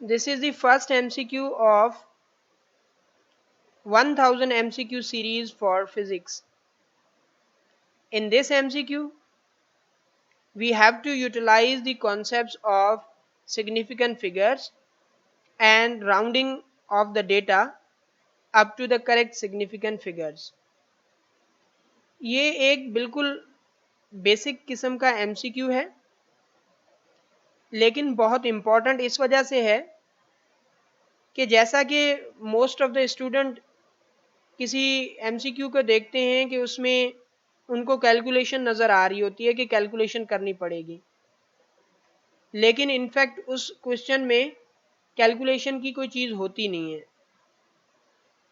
This is the first MCQ of 1000 MCQ series for physics. In this MCQ, we have to utilize the concepts of significant figures and rounding of the data up to the correct significant figures. ये एक बिल्कुल basic किस्म का MCQ है, लेकिन बहुत important इस वजह से है कि जैसा कि मोस्ट ऑफ द स्टूडेंट किसी MCQ को देखते हैं कि उसमें उनको कैलकुलेशन नज़र आ रही होती है कि कैलकुलेशन करनी पड़ेगी, लेकिन इनफैक्ट उस क्वेश्चन में कैलकुलेशन की कोई चीज़ होती नहीं है।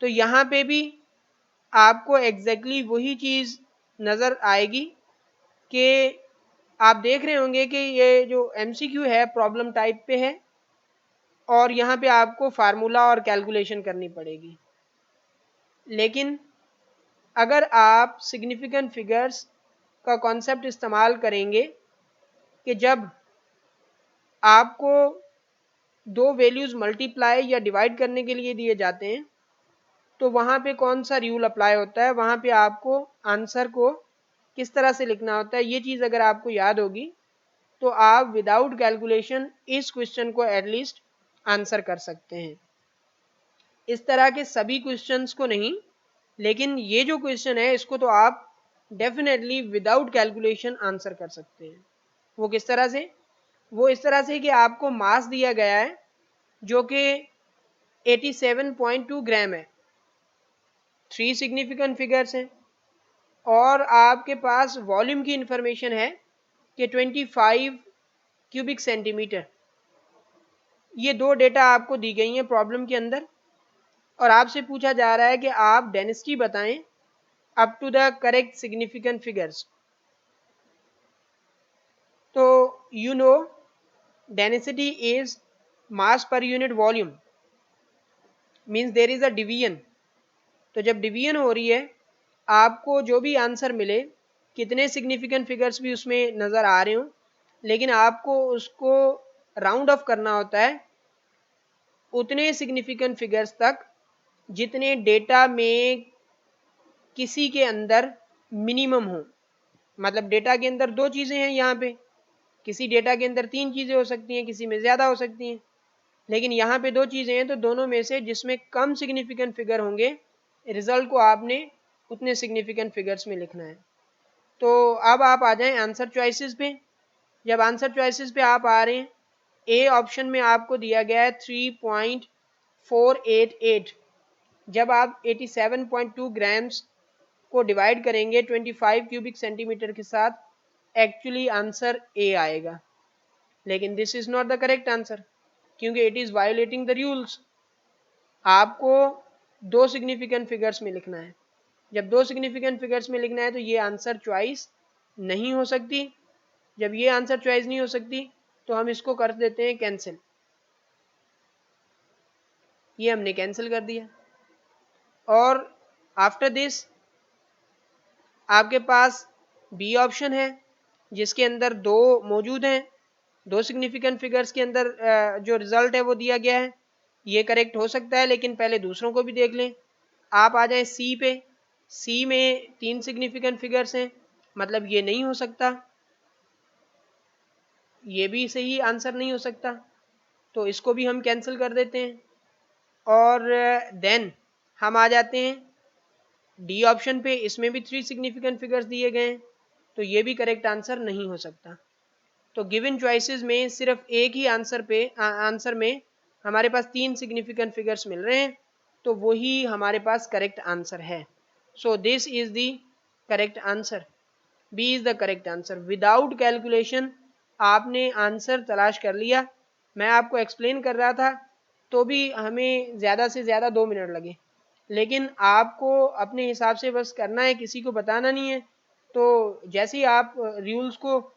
तो यहाँ पे भी आपको एग्जैक्टली वही चीज़ नज़र आएगी कि आप देख रहे होंगे कि ये जो MCQ है प्रॉब्लम टाइप पे है और यहाँ पे आपको फार्मूला और कैलकुलेशन करनी पड़ेगी। लेकिन अगर आप सिग्निफिकेंट फिगर्स का कॉन्सेप्ट इस्तेमाल करेंगे कि जब आपको दो वैल्यूज़ मल्टीप्लाई या डिवाइड करने के लिए दिए जाते हैं तो वहाँ पे कौन सा रूल अप्लाई होता है, वहाँ पे आपको आंसर को किस तरह से लिखना होता है, ये चीज़ अगर आपको याद होगी तो आप विदाउट कैलकुलेशन इस क्वेश्चन को एटलीस्ट आंसर कर सकते हैं। इस तरह के सभी क्वेश्चंस को नहीं, लेकिन ये जो क्वेश्चन है इसको तो आप डेफिनेटली विदाउट कैलकुलेशन आंसर कर सकते हैं। वो किस तरह से? वो इस तरह से कि आपको मास दिया गया है जो कि 87.2 ग्राम है, 3 सिग्निफिकेंट फिगर्स हैं और आपके पास वॉल्यूम की इंफॉर्मेशन है कि 25 क्यूबिक सेंटीमीटर। ये दो डेटा आपको दी गई हैं प्रॉब्लम के अंदर और आपसे पूछा जा रहा है कि आप डेंसिटी बताएं up to the correct significant figures. तो you know density is mass per unit volume, means there is a division. तो जब डिवीजन हो रही है आपको जो भी आंसर मिले, कितने सिग्निफिकेंट फिगर्स भी उसमें नज़र आ रहे हों, लेकिन आपको उसको राउंड ऑफ करना होता है उतने सिग्निफिकेंट फिगर्स तक जितने डेटा में किसी के अंदर मिनिमम हो। मतलब डेटा के अंदर दो चीज़ें हैं यहाँ पे, किसी डेटा के अंदर 3 चीज़ें हो सकती हैं, किसी में ज़्यादा हो सकती हैं, लेकिन यहाँ पे दो चीज़ें हैं तो दोनों में से जिसमें कम सिग्निफिकेंट फिगर होंगे रिजल्ट को आपने उतने सिग्निफिकेंट फिगर्स में लिखना है। तो अब आप आ जाएं आंसर चॉइसेस पे। जब आंसर चॉइसेस पे आप आ रहे हैं, ए ऑप्शन में आपको दिया गया है 3.488। जब आप 87.2 ग्राम्स को डिवाइड करेंगे 25 क्यूबिक सेंटीमीटर के साथ, एक्चुअली आंसर ए आएगा, लेकिन this is not the correct answer क्योंकि it is violating the rules. आपको दो सिग्निफिकेंट फिगर्स में लिखना है। जब दो सिग्निफिकेंट फिगर्स में लिखना है तो ये आंसर चॉइस नहीं हो सकती। जब ये आंसर चॉइस नहीं हो सकती तो हम इसको कर देते हैं कैंसिल। ये हमने कैंसिल कर दिया और आफ्टर दिस आपके पास बी ऑप्शन है जिसके अंदर दो मौजूद हैं, दो सिग्निफिकेंट फिगर्स के अंदर जो रिजल्ट है वो दिया गया है। ये करेक्ट हो सकता है, लेकिन पहले दूसरों को भी देख लें। आप आ जाएं सी पे। सी में 3 सिग्निफिकेंट फिगर्स हैं, मतलब ये नहीं हो सकता, ये भी सही आंसर नहीं हो सकता, तो इसको भी हम कैंसिल कर देते हैं। और देन हम आ जाते हैं डी ऑप्शन पे। इसमें भी 3 सिग्निफिकेंट फिगर्स दिए गए हैं, तो ये भी करेक्ट आंसर नहीं हो सकता। तो गिवन चॉइसेस में सिर्फ एक ही आंसर में हमारे पास 3 सिग्निफिकेंट फिगर्स मिल रहे हैं, तो वही हमारे पास करेक्ट आंसर है। So this is the correct answer, B is the correct answer. Without calculation आपने आंसर तलाश कर लिया। मैं आपको एक्सप्लेन कर रहा था तो भी हमें ज़्यादा से ज़्यादा 2 मिनट लगे, लेकिन आपको अपने हिसाब से बस करना है, किसी को बताना नहीं है। तो जैसे ही आप रूल्स को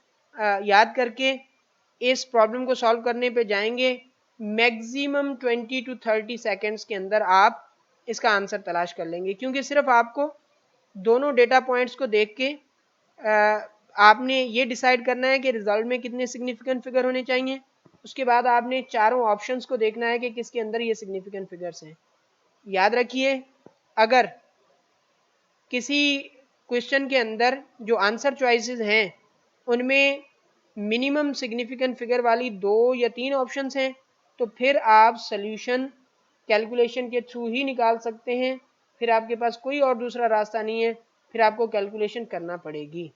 याद करके इस प्रॉब्लम को सॉल्व करने पे जाएंगे, मैक्सिमम 20 टू 30 सेकेंड्स के अंदर आप इसका आंसर तलाश कर लेंगे, क्योंकि सिर्फ आपको दोनों डेटा पॉइंट्स को देख के आपने ये डिसाइड करना है कि रिजल्ट में कितने सिग्निफिकेंट फिगर होने चाहिए उसके बाद आपने चारों ऑप्शंस को देखना है कि किसके अंदर ये सिग्निफिकेंट फिगर्स हैं। याद रखिए, अगर किसी क्वेश्चन के अंदर जो आंसर चॉइसेस हैं उनमें मिनिमम सिग्निफिकेंट फिगर वाली 2 या 3 ऑप्शंस हैं, तो फिर आप सॉल्यूशन कैलकुलेशन के थ्रू ही निकाल सकते हैं। फिर आपके पास कोई और दूसरा रास्ता नहीं है, फिर आपको कैलकुलेशन करना पड़ेगी।